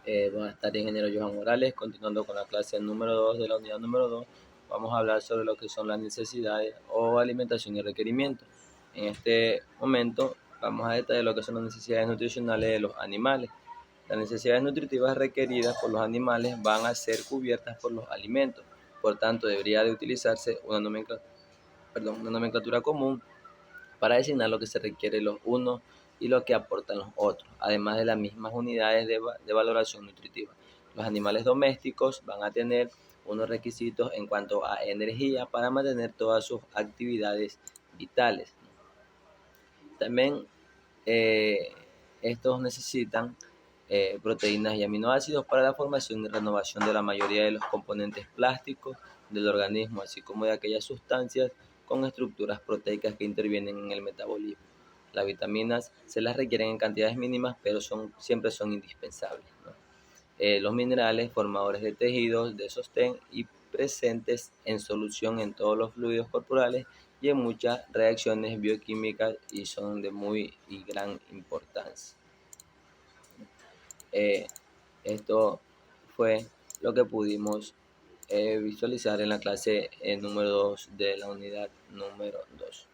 Buenas tardes, ingeniero Johan Morales. Continuando con la clase número 2 de la unidad número 2, vamos a hablar sobre lo que son las necesidades o alimentación y requerimientos. En este momento vamos a detallar lo que son las necesidades nutricionales de los animales. Las necesidades nutritivas requeridas por los animales van a ser cubiertas por los alimentos. Por tanto, debería de utilizarse una nomenclatura común para designar lo que se requiere los unos y lo que aportan los otros, además de las mismas unidades de valoración nutritiva. Los animales domésticos van a tener unos requisitos en cuanto a energía para mantener todas sus actividades vitales. También estos necesitan proteínas y aminoácidos para la formación y renovación de la mayoría de los componentes plásticos del organismo, así como de aquellas sustancias con estructuras proteicas que intervienen en el metabolismo. Las vitaminas se las requieren en cantidades mínimas, pero siempre son indispensables, ¿no? Los minerales formadores de tejidos de sostén y presentes en solución en todos los fluidos corporales y en muchas reacciones bioquímicas y son de muy y gran importancia. Eh, Esto fue lo que pudimos visualizar en la clase número 2 de la unidad número 2.